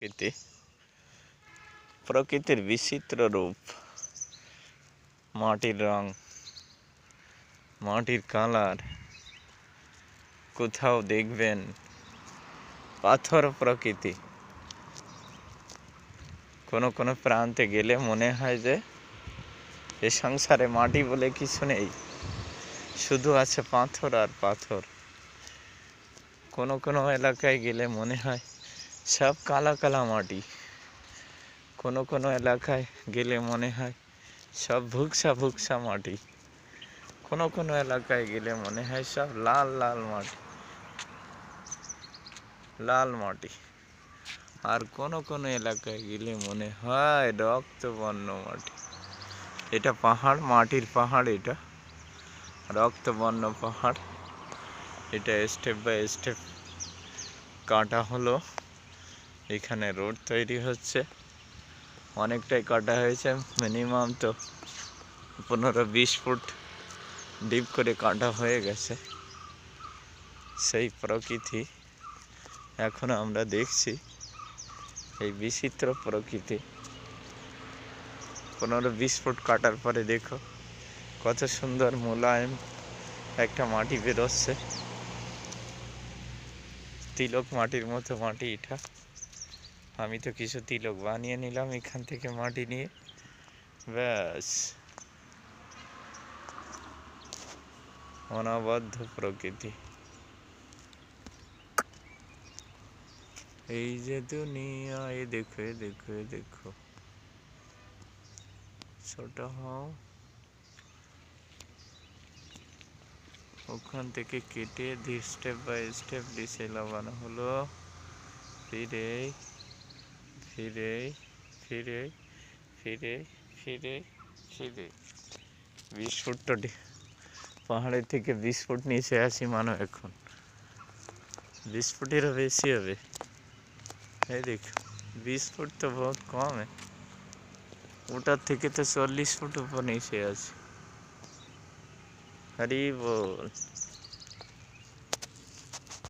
প্রকৃতি প্রকৃতির বিচিত্র রূপ, মাটির রং, মাটির কালার। কোথাও দেখবেন পাথর প্রকৃতি, কোনো কোনো প্রান্তে গেলে মনে হয় যে এ সংসারে মাটি বলে কিছু নেই, শুধু আছে পাথর আর পাথর। কোনো কোনো এলাকায় গেলে মনে হয় সব কালা কালা মাটি, কোনো কোনো এলাকায় গেলে মনে হয় সব ভুকসা ভুকসা মাটি, কোনো কোনো এলাকায় গেলে মনে হয় সব লাল লাল মাটি, লাল মাটি। আর কোনো কোনো এলাকায় গেলে মনে হয় রক্তবর্ণ মাটি। এটা পাহাড়, মাটির পাহাড়, এটা রক্তবর্ণ পাহাড়। এটা স্টেপ বাই স্টেপ কাটা হলো। এখানে রোড তৈরি হচ্ছে, অনেকটাই কাটা হয়েছে, মিনিমাম তো 15-20 ফুট ডিপ করে কাটা হয়ে গেছে। সেই প্রকৃতি এখন আমরা দেখছি, এই বিচিত্র প্রকৃতি 15-20 ফুট কাটার পরে দেখো কত সুন্দর মোলায়েম একটা মাটি বেরোচ্ছে, তিলক মাটির মতো মাটি। এটা আমি তো কিছু তিলক বানিয়ে নিলাম এখান থেকে মাটি নিয়ে, ব্যাস। অনবদ্য প্রকৃতি, এই যে দুনিয়া, এ দেখো এ দেখো এ দেখো। ছোট হও, ওখান থেকে কেটে স্টেপ বাই স্টেপ ডিসে লাগানো হলো। ফিরে ফিরে ফিরে ফিরে ফিরে ফিরে 20 ফুট তো পাহাড়ের থেকে 20 ফুট নিচে আসি মানো, এখন 20 ফুটেরও বেশি হবে। এই দেখো 20 ফুট তো বহুত কম, ওটার থেকে তো 40 ফুট উপর নিচে আছে। হরি বল।